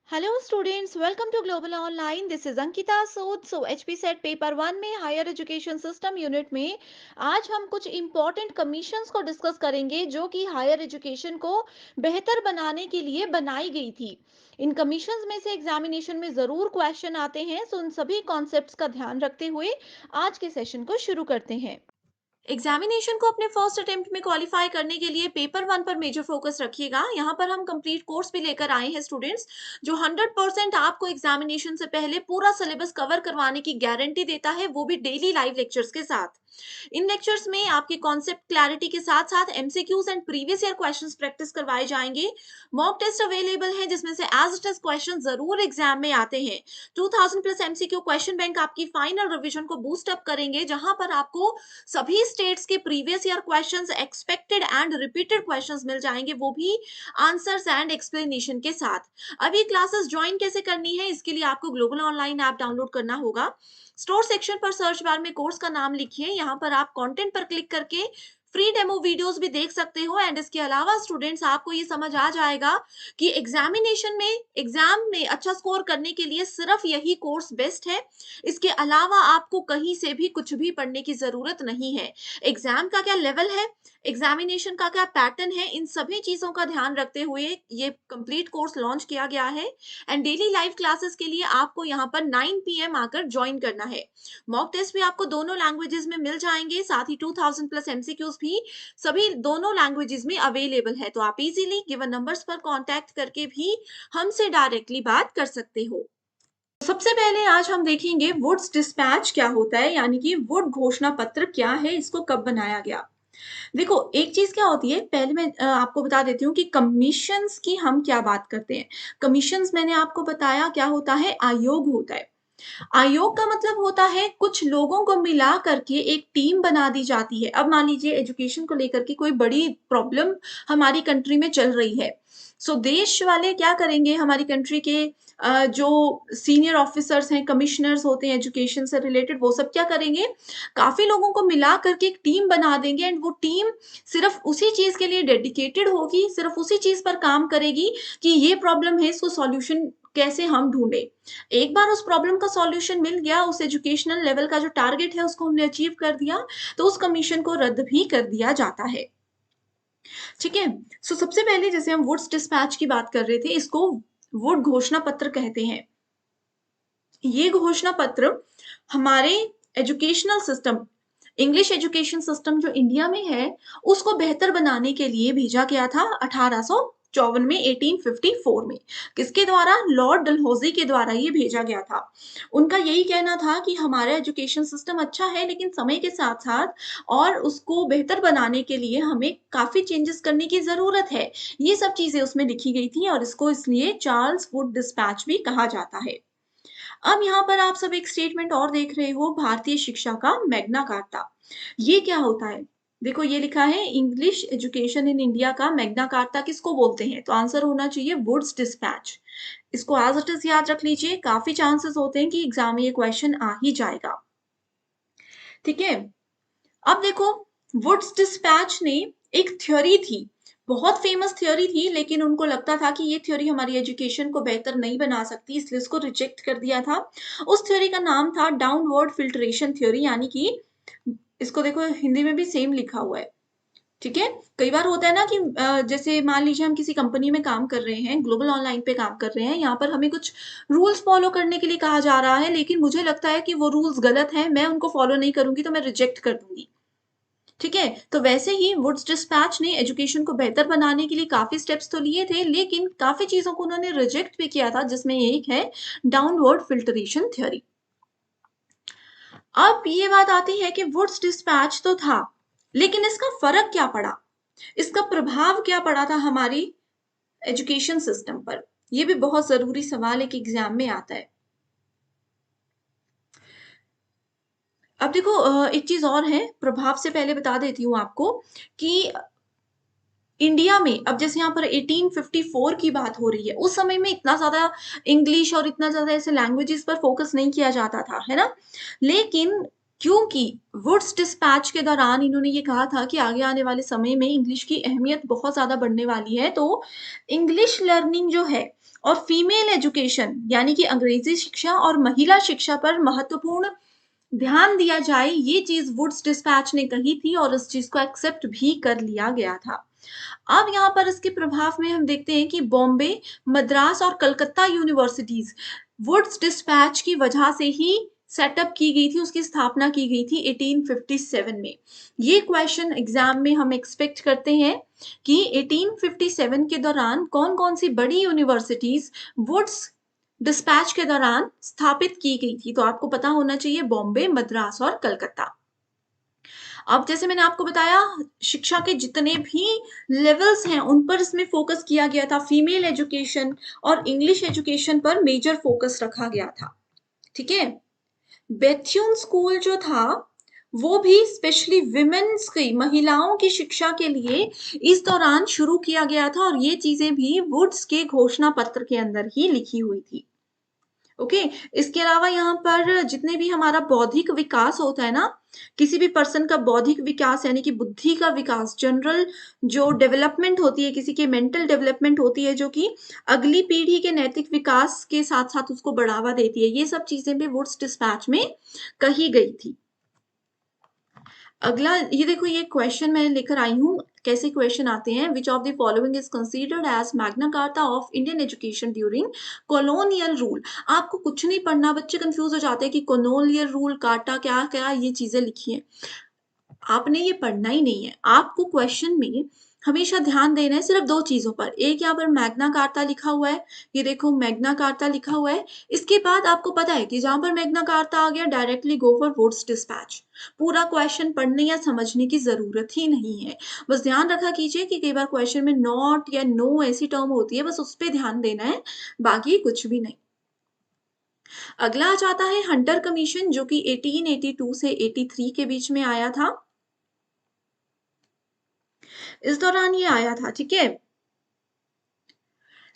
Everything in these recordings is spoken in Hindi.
Hello students, welcome to global online. This is Ankita Sood. HP set paper one में हायर एजुकेशन सिस्टम यूनिट में आज हम कुछ इम्पोर्टेंट कमीशंस को डिस्कस करेंगे जो कि हायर एजुकेशन को बेहतर बनाने के लिए बनाई गई थी। इन कमीशंस में से एग्जामिनेशन में ज़रूर क्वेश्चन आते हैं, सो उन सभी कॉन्सेप्ट्स का ध्यान रखते हुए आज के सेशन को शुरू करते हैं। एग्जामिनेशन को अपने फर्स्ट अटेम्प्ट में क्वालिफाई करने के लिए पेपर वन पर मेजर फोकस रखिएगा। यहाँ पर हम कंप्लीट कोर्स भी लेकर आए हैं स्टूडेंट्स, जो 100% आपको एग्जामिनेशन से पहले पूरा सिलेबस कवर करवाने की गारंटी देता है, वो भी डेली लाइव लेक्चर्स के साथ। इन लेक्चर्स में आपके कॉन्सेप्ट क्लैरिटी के साथ साथ MCQs and previous year questions practice करवाए जाएंगे। मॉक टेस्ट अवेलेबल है जिसमें से एज इट इज क्वेश्चन जरूर एग्जाम में आते हैं। 2000 प्लस एमसीक्यू क्वेश्चन बैंक आपकी फाइनल रिवीजन को बूस्ट अप करेंगे, जहां पर आपको सभी स्टेट्स के previous year questions, expected and repeated questions मिल जाएंगे, वो भी आंसर्स एंड एक्सप्लेनेशन के साथ। अभी क्लासेस ज्वाइन कैसे करनी है, इसके लिए आपको ग्लोबल ऑनलाइन ऐप डाउनलोड करना होगा। स्टोर सेक्शन पर सर्च बार में कोर्स का नाम लिखिए, यहाँ पर आप कंटेंट पर क्लिक करके फ्री डेमो वीडियोस भी देख सकते हो। एंड इसके अलावा स्टूडेंट्स, आपको ये समझ आ जाएगा कि एग्जाम में अच्छा स्कोर करने के लिए सिर्फ यही कोर्स बेस्ट है। इसके अलावा आपको कहीं से भी कुछ भी पढ़ने की जरूरत नहीं है। एग्जाम का क्या लेवल है, एग्जामिनेशन का क्या पैटर्न है, इन सभी चीजों का ध्यान रखते हुए ये कंप्लीट कोर्स लॉन्च किया गया है। एंड डेली लाइव क्लासेस के लिए आपको यहाँ पर 9 PM आकर ज्वाइन करना है। मॉक टेस्ट भी आपको दोनों लैंग्वेजेस में मिल जाएंगे, साथ ही 2000 प्लस एमसीक्यूज भी सभी दोनों लैंग्वेजेस में अवेलेबल है। तो आप इजीली गिवन नंबर्स पर कांटेक्ट करके भी हमसे डायरेक्टली बात कर सकते हो। सबसे पहले आज हम देखेंगे वुड्स डिस्पैच क्या होता है, यानी कि वुड घोषणा पत्र क्या है, इसको कब बनाया गया। देखो, एक चीज क्या होती है, पहले मैं आपको बता देती हूँ कि कमीशंस की हम क्या बात करते हैं। कमीशंस मैंने आपको बताया क्या होता है, आयोग होता है। आयोग का मतलब होता है कुछ लोगों को मिला करके एक टीम बना दी जाती है। अब मान लीजिए एजुकेशन को लेकर के कोई बड़ी प्रॉब्लम हमारी कंट्री में चल रही है, सो देश वाले क्या करेंगे, हमारी कंट्री के जो सीनियर ऑफिसर्स हैं, कमिश्नर्स होते हैं एजुकेशन से रिलेटेड, वो सब क्या करेंगे, काफी लोगों को मिला करके एक टीम बना देंगे। एंड वो टीम सिर्फ उसी चीज के लिए डेडिकेटेड होगी, सिर्फ उसी चीज पर काम करेगी कि ये प्रॉब्लम है, इसको सॉल्यूशन कैसे हम ढूंढे। एक बार उस प्रॉब्लम का सॉल्यूशन मिल गया, उस एजुकेशनल लेवल का जो टारगेट है उसको हमने अचीव कर दिया, तो उस कमीशन को रद्द भी कर दिया जाता है। ठीक है। सो सबसे पहले जैसे हम वुड्स डिस्पैच की बात कर रहे थे, इसको वुड घोषणा पत्र कहते हैं। ये घोषणा पत्र हमारे educational system, English education system जो इंडिया में है, उसको बेहतर बनाने के लिए भेजा गया था 1854 में, 1854 में। किसके द्वारा, लॉर्ड डलहौजी के द्वारा ये भेजा गया था। उनका यही कहना था कि हमारा एजुकेशन सिस्टम अच्छा है, लेकिन समय के साथ साथ और उसको बेहतर बनाने के लिए हमें काफी चेंजेस करने की जरूरत है। ये सब चीजें उसमें लिखी गई थी और इसको इसलिए चार्ल्स वुड डिस्पैच भी कहा जाता है। अब यहाँ पर आप सब एक स्टेटमेंट और देख रहे हो, भारतीय शिक्षा का मैग्ना कार्टा। ये क्या होता है, देखो ये लिखा है इंग्लिश एजुकेशन इन इंडिया का मैग्ना कार्टा किसको बोलते हैं, तो आंसर होना चाहिए वुड्स डिस्पैच। इसको एज इट इज याद रख लीजिए, काफी चांसेस होते हैं कि एग्जाम में ये क्वेश्चन आ ही जाएगा। ठीक है। अब देखो, वुड्स डिस्पैच ने एक थ्योरी थी, बहुत फेमस थ्योरी थी, लेकिन उनको लगता था कि ये थ्योरी हमारी एजुकेशन को बेहतर नहीं बना सकती, इसलिए इसको रिजेक्ट कर दिया था। उस थ्योरी का नाम था डाउनवर्ड फिल्ट्रेशन थ्योरी, यानी कि इसको देखो हिंदी में भी सेम लिखा हुआ है। ठीक है। कई बार होता है ना कि जैसे मान लीजिए हम किसी कंपनी में काम कर रहे हैं, ग्लोबल ऑनलाइन पे काम कर रहे हैं, यहाँ पर हमें कुछ रूल्स फॉलो करने के लिए कहा जा रहा है, लेकिन मुझे लगता है कि वो रूल्स गलत है, मैं उनको फॉलो नहीं करूंगी, तो मैं रिजेक्ट कर दूंगी। ठीक है। तो वैसे ही वुड्स डिस्पैच ने एजुकेशन को बेहतर बनाने के लिए काफी स्टेप्स तो लिए थे, लेकिन काफी चीजों को उन्होंने रिजेक्ट भी किया था, जिसमें एक है डाउनवर्ड फिल्ट्रेशन थ्योरी। अब ये बात आती है कि वुड्स डिस्पैच तो था, लेकिन इसका फर्क क्या पड़ा, इसका प्रभाव क्या पड़ा था हमारी एजुकेशन सिस्टम पर। यह भी बहुत जरूरी सवाल एक एग्जाम में आता है। अब देखो, एक चीज और है, प्रभाव से पहले बता देती हूँ आपको कि इंडिया में अब जैसे यहाँ पर 1854 की बात हो रही है, उस समय में इतना ज्यादा इंग्लिश और इतना ज्यादा ऐसे लैंग्वेजेस पर फोकस नहीं किया जाता था, है ना। लेकिन क्योंकि वुड्स डिस्पैच के दौरान इन्होंने ये कहा था कि आगे आने वाले समय में इंग्लिश की अहमियत बहुत ज्यादा बढ़ने वाली है, तो इंग्लिश लर्निंग जो है और फीमेल एजुकेशन यानी कि अंग्रेजी शिक्षा और महिला शिक्षा पर महत्वपूर्ण ध्यान दिया जाए, ये चीज़ वुड्स डिस्पैच ने कही थी और इस चीज़ को एक्सेप्ट भी कर लिया गया था। अब यहाँ पर इसके प्रभाव में हम देखते हैं कि बॉम्बे, मद्रास और कलकत्ता यूनिवर्सिटीज़ वुड्स डिस्पैच की वजह से ही सेटअप की गई थी, उसकी स्थापना की गई थी 1857 में। ये क्वेश्चन एग्ज़ाम में हम एक्सपेक्ट करते हैं कि 1857 के दौरान कौन-कौन सी बड़ी यूनिवर्सिटीज़ वुड्स डिस्पैच के दौरान स्थापित की गई थी, तो आपको पता होना चाहिए बॉम्बे, मद्रास और कलकत्ता। अब जैसे मैंने आपको बताया शिक्षा के जितने भी लेवल्स हैं उन पर इसमें फ़ोकस किया गया था, फीमेल एजुकेशन और इंग्लिश एजुकेशन पर मेजर फ़ोकस रखा गया था, ठीक है? बेथ्यून स्कूल जो था, वो भी स्पेशली विमेन्स की महिलाओं की शिक्षा के लिए इस दौरान शुरू किया गया था और ये चीज़ें भी वुड्स के घोषणा पत्र के अंदर ही लिखी हुई थी। ओके, इसके अलावा यहाँ पर जितने भी हमारा बौद्धिक विकास होता है ना, किसी भी पर्सन का बौद्धिक विकास यानी कि बुद्धि का विकास, जनरल जो डेवलपमेंट होती है, किसी की मेंटल डेवलपमेंट होती है, जो कि अगली पीढ़ी के नैतिक विकास के साथ-साथ उसको बढ़ावा देती है। ये सब चीज़ें भी वुड्स डिस्पैच में कही गई थी। अगला ये देखो, ये क्वेश्चन मैं लेकर आई हूँ, कैसे क्वेश्चन आते हैं। Which of the following is considered as Magna Carta of Indian education during colonial rule. आपको कुछ नहीं पढ़ना, बच्चे कंफ्यूज हो जाते हैं कि कॉलोनियल रूल, कार्टा क्या क्या ये चीजें लिखी हैं। आपने ये पढ़ना ही नहीं है। आपको क्वेश्चन में हमेशा ध्यान देना है सिर्फ 2 चीज़ों पर। एक यहाँ पर मैग्ना कार्टा लिखा हुआ है, ये देखो मैग्ना कार्टा लिखा हुआ है। इसके बाद आपको पता है कि जहाँ पर मैग्ना कार्टा आ गया directly go for Wood's despatch. पूरा क्वेश्चन पढ़ने या समझने की ज़रूरत ही नहीं है। बस ध्यान रखा कीजिए कि कई बार क्वेश्चन में नॉट या नो ऐसी टर्म होती है, बस उस पे ध्यान देना है, बाकी कुछ भी नहीं। अगला आ जाता है हंटर कमीशन, जो कि 1882 से 83 के बीच में आया था। इस दौरान ये आया था, ठीक है?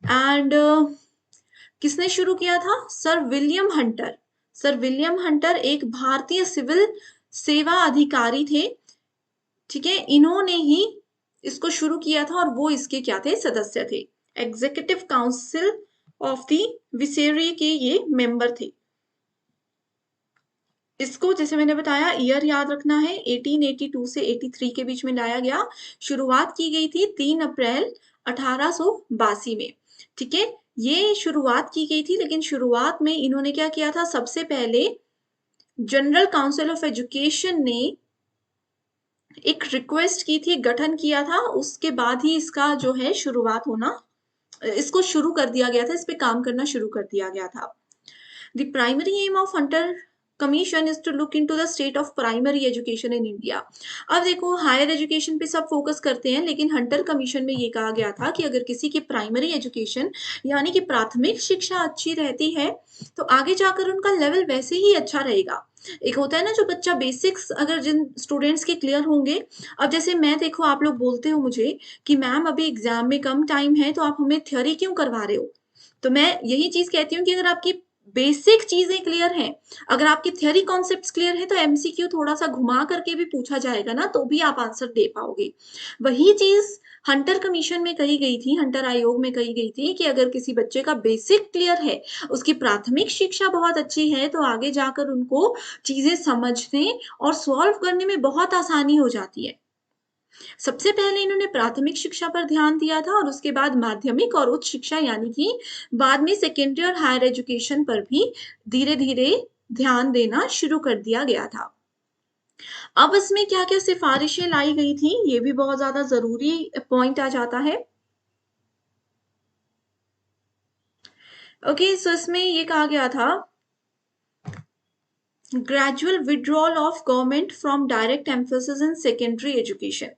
एंड किसने शुरू किया था? Sir William Hunter. Sir William Hunter एक भारतीय सिविल सेवा अधिकारी थे, ठीक है? इन्होंने ही इसको शुरू किया था और वो इसके क्या थे? सदस्य थे। एग्जीक्यूटिव काउंसिल ऑफ द विसेरी के ये मेंबर थे। इसको जैसे मैंने बताया ईयर याद रखना है, 1882 से 83 के बीच में लाया गया। शुरुआत की गई थी 3 अप्रैल 1882 में, ठीक है? ये शुरुआत की गई थी, लेकिन शुरुआत में इन्होंने क्या किया था? सबसे पहले जनरल काउंसिल ऑफ एजुकेशन ने एक रिक्वेस्ट की थी, गठन किया था, उसके बाद ही इसका जो है शुरुआत होना, इसको शुरू कर दिया गया था, इस पे काम करना शुरू कर दिया गया था। The primary aim of Hunter Commission is to look into the state of primary education in India. अब देखो हायर एजुकेशन पे सब फोकस करते हैं, लेकिन हंटर कमीशन में ये कहा गया था कि अगर किसी की प्राइमरी एजुकेशन यानी कि प्राथमिक शिक्षा अच्छी रहती है तो आगे जाकर उनका लेवल वैसे ही अच्छा रहेगा। एक होता है ना जो बच्चा बेसिक्स अगर जिन स्टूडेंट्स के क्लियर होंगे, अब जैसे मैं देखो आप लोग बोलते हो मुझे कि मैम अभी एग्जाम में कम टाइम है तो आप हमें थ्योरी क्यों करवा रहे हो, तो मैं यही चीज कहती हूँ कि अगर आपकी बेसिक चीजें क्लियर हैं, अगर आपकी थ्योरी कॉन्सेप्ट्स क्लियर है तो एमसीक्यू थोड़ा सा घुमा करके भी पूछा जाएगा ना, तो भी आप आंसर दे पाओगे। वही चीज हंटर कमीशन में कही गई थी, हंटर आयोग में कही गई थी कि अगर किसी बच्चे का बेसिक क्लियर है, उसकी प्राथमिक शिक्षा बहुत अच्छी है, तो आगे जाकर उनको चीजें समझने और सॉल्व करने में बहुत आसानी हो जाती है। सबसे पहले इन्होंने प्राथमिक शिक्षा पर ध्यान दिया था और उसके बाद माध्यमिक और उच्च शिक्षा यानी कि बाद में सेकेंडरी और हायर एजुकेशन पर भी धीरे-धीरे ध्यान देना शुरू कर दिया गया था। अब इसमें क्या-क्या सिफारिशें लाई गई थी, ये भी बहुत ज़्यादा ज़रूरी पॉइंट आ जाता है। ओके, सो इसमें ये कहा गया था gradual withdrawal of government from direct emphasis in secondary education,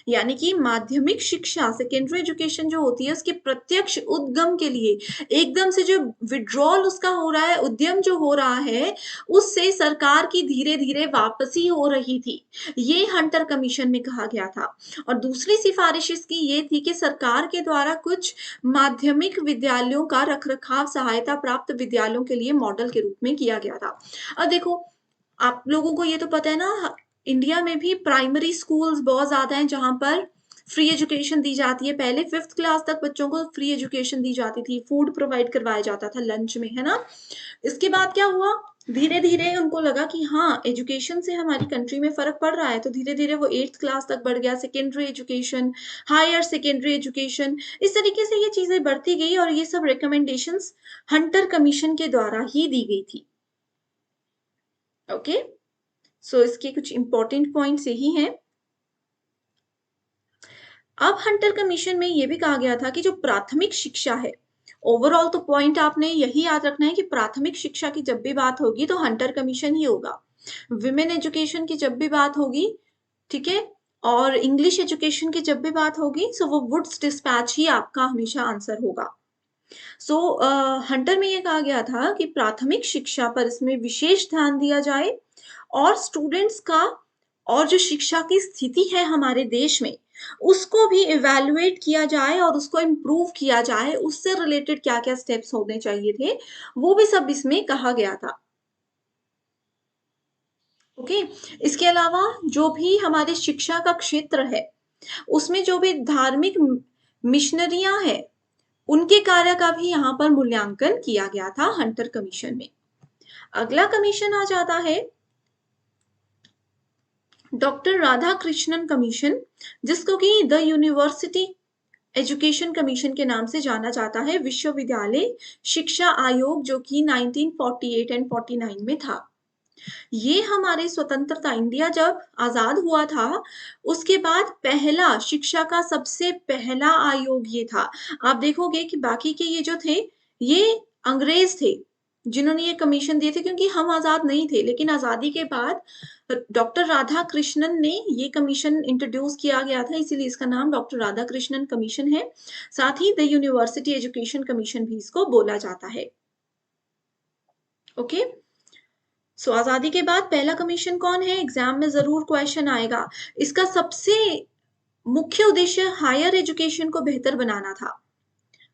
यानी कि माध्यमिक शिक्षा सेकेंडरी एजुकेशन जो होती है उसके प्रत्यक्ष उद्गम के लिए एकदम से जो विड्रॉल उसका हो रहा है, उद्यम जो हो रहा है, उससे सरकार की धीरे धीरे वापसी हो रही थी, ये हंटर कमीशन में कहा गया था। और दूसरी सिफारिश इसकी ये थी कि सरकार के द्वारा कुछ माध्यमिक विद्यालयों का रखरखाव सहायता प्राप्त विद्यालयों के लिए मॉडल के रूप में किया गया था। अब देखो आप लोगों को ये तो पता है ना, इंडिया में भी प्राइमरी स्कूल्स बहुत ज़्यादा हैं जहाँ पर फ्री एजुकेशन दी जाती है। पहले 5th क्लास तक बच्चों को फ्री एजुकेशन दी जाती थी, फूड प्रोवाइड करवाया जाता था लंच में, है ना? इसके बाद क्या हुआ? धीरे-धीरे उनको लगा कि हाँ, एजुकेशन से हमारी कंट्री में फ़र्क पड़ रहा है, तो धीरे-धीरे वो 8th क्लास तक बढ़ गया, secondary education, higher secondary education, इस तरीके से ये चीज़ें बढ़ती गई और ये सब रिकमेंडेशंस हंटर कमीशन के द्वारा ही दी गई थी। ओके? सो इसके कुछ इम्पोर्टेंट पॉइंट्स यही हैं। अब हंटर कमीशन में ये भी कहा गया था कि जो प्राथमिक शिक्षा है, ओवरऑल तो पॉइंट आपने यही याद रखना है कि प्राथमिक शिक्षा की जब भी बात होगी तो हंटर कमीशन ही होगा। विमेन एजुकेशन की जब भी बात होगी, ठीक है, और इंग्लिश एजुकेशन की जब भी बात होगी, सो वो वुड्स डिस्पैच ही आपका हमेशा आंसर होगा। सो हंटर में ये कहा गया था कि प्राथमिक शिक्षा पर इसमें विशेष ध्यान दिया जाए और स्टूडेंट्स का और जो शिक्षा की स्थिति है हमारे देश में, उसको भी इवैल्यूएट किया जाए और उसको इम्प्रूव किया जाए, उससे रिलेटेड क्या-क्या स्टेप्स होने चाहिए थे, वो भी सब इसमें कहा गया था। ओके? इसके अलावा जो भी हमारे शिक्षा का क्षेत्र है, उसमें जो भी धार्मिक मिशनरियाँ हैं, उनके कार्य का भी यहाँ पर मूल्यांकन किया गया था हंटर कमीशन में। अगला कमीशन आ जाता है डॉक्टर राधाकृष्णन कमीशन, जिसको कि द यूनिवर्सिटी एजुकेशन कमीशन के नाम से जाना जाता है, विश्वविद्यालय शिक्षा आयोग, जो कि 1948 एंड 49 में था। ये हमारे स्वतंत्रता इंडिया जब आज़ाद हुआ था, उसके बाद पहला शिक्षा का सबसे पहला आयोग ये था। आप देखोगे कि बाकी के ये जो थे, ये अंग्रेज़ थे, जिन्होंने ये कमीशन दिए थे क्योंकि हम आज़ाद नहीं थे। लेकिन आज़ादी के बाद डॉक्टर राधाकृष्णन ने ये कमीशन इंट्रोड्यूस किया गया था, इसीलिए इसका नाम डॉक्टर राधाकृष्णन कमीशन है। साथ ही द यूनिवर्सिटी एजुकेशन कमीशन भी इसको बोला जाता है। ओके? सो आज़ादी के बाद पहला कमीशन कौन है? एग्ज़ाम में ज़रूर क्वेश्चन आएगा। इसका सबसे मुख्य उद्देश्य हायर एजुकेशन को बेहतर बनाना था।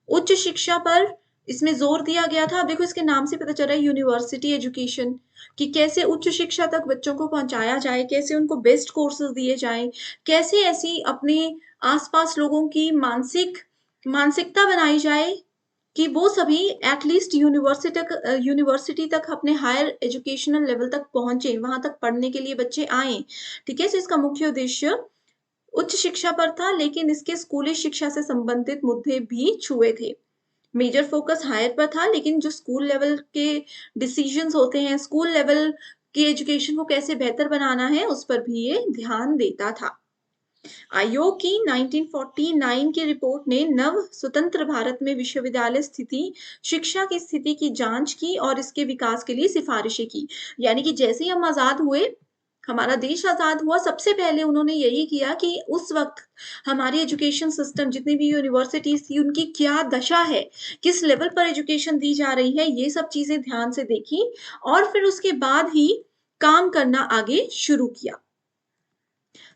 उच्च शिक्षा पर इसमें ज़ोर दिया गया था। अब देखो इसके नाम से पता चल रहा है यूनिवर्सिटी एजुकेशन, कि कैसे उच्च शिक्षा तक बच्चों को पहुँचाया जाए, कैसे उनको बेस्ट कोर्सेज़ दिए जाएँ, कैसे ऐसी अपने आस-पास लोगों की मानसिकता बनाई जाए कि वो सभी एटलीस्ट यूनिवर्सिटी तक अपने हायर एजुकेशनल लेवल तक पहुँचे, वहाँ तक पढ़ने के लिए बच्चे आएँ। ठीक है? सो इसका मुख्य उद्देश्य उच्च शिक्षा पर था, लेकिन इसके स्कूली शिक्षा से संबंधित मुद्दे भी छुए थे। मेजर फोकस हायर पर था, लेकिन जो स्कूल लेवल के डिसीजंस होते हैं, स्कूल लेवल की एजुकेशन को कैसे बेहतर बनाना है, उस पर भी ये ध्यान देता था। आयोग की 1949 की रिपोर्ट ने नव स्वतंत्र भारत में विश्वविद्यालय स्थिति शिक्षा की स्थिति की जांच की और इसके विकास के लिए सिफारिशें की। यानी कि जैसे ही हम आज़ाद हुए, हमारा देश आज़ाद हुआ, सबसे पहले उन्होंने यही किया कि उस वक़्त हमारी एजुकेशन सिस्टम, जितनी भी यूनिवर्सिटीज़ थी, उनकी क्या दशा है, किस लेवल पर एजुकेशन दी जा रही है, ये सब चीज़ें ध्यान से देखी और फिर उसके बाद ही काम करना आगे शुरू किया।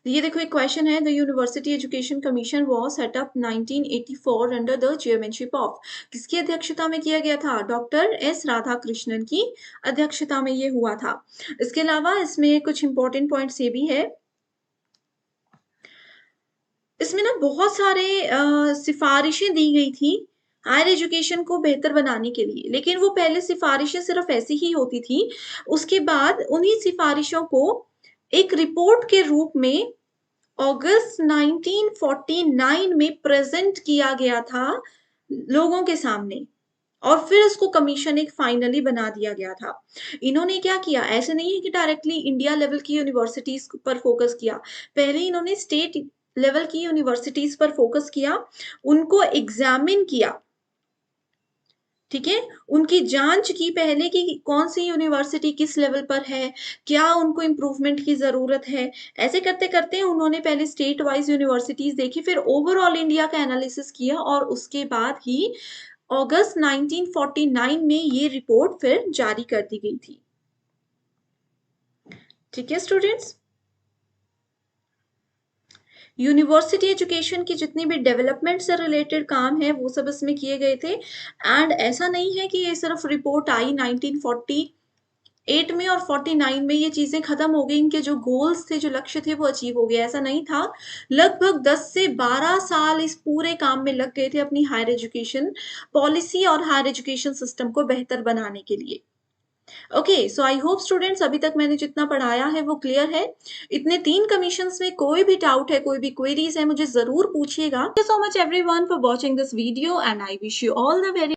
ये देखो एक क्वेश्चन है, the university education commission was set up 1984 under the chairmanship of, किसकी अध्यक्षता में किया गया था? डॉक्टर एस राधाकृष्णन की अध्यक्षता में ये हुआ था। इसके अलावा इसमें कुछ इंपॉर्टेंट पॉइंट्स ये भी है, इसमें ना बहुत सारे सिफारिशें दी गई थी हायर एजुकेशन को बेहतर बनाने के लिए, लेकिन वो पहले सिफारिशें सिर्फ ऐसी ही होती थी। उसके बाद उन्हीं सिफारिशों को एक रिपोर्ट के रूप में अगस्त 1949 में प्रेज़ेंट किया गया था लोगों के सामने और फिर उसको कमीशन एक फाइनली बना दिया गया था। इन्होंने क्या किया, ऐसे नहीं है कि डायरेक्टली इंडिया लेवल की यूनिवर्सिटीज़ पर फ़ोकस किया। पहले इन्होंने स्टेट लेवल की यूनिवर्सिटीज़ पर फ़ोकस किया, उनको एग्ज़ामिन किया, ठीक है? उनकी जाँच की पहले कि कौन-सी यूनिवर्सिटी किस लेवल पर है, क्या उनको इम्प्रूवमेंट की ज़रूरत है। ऐसे करते-करते उन्होंने पहले स्टेट वाइज़ यूनिवर्सिटीज़ देखी, फिर ओवरऑल इंडिया का एनालिसिस किया और उसके बाद ही अगस्त 1949 में ये रिपोर्ट फिर जारी कर दी गई थी। ठीक है स्टूडेंट्स? यूनिवर्सिटी एजुकेशन की जितनी भी डेवलपमेंट से रिलेटेड काम है, वो सब इसमें किए गए थे एंड ऐसा नहीं है कि ये सिर्फ रिपोर्ट आई 1948 8 में और 49 में ये चीज़ें खत्म हो गई, इनके जो गोल्स थे, जो लक्ष्य थे वो अचीव हो गए, ऐसा नहीं था। लगभग 10 से 12 साल इस पूरे काम में लग गए थे अपनी हायर एजुकेशन पॉलिसी और हायर एजुकेशन सिस्टम को बेहतर बनाने के लिए। Okay, so I hope students अभी तक मैंने जितना पढ़ाया है वो क्लियर है। इतने 3 कमीशंस में कोई भी डाउट है, कोई भी क्वेरीज़ है, मुझे ज़रूर पूछिएगा। Thank you so much everyone for watching this video and I wish you all the very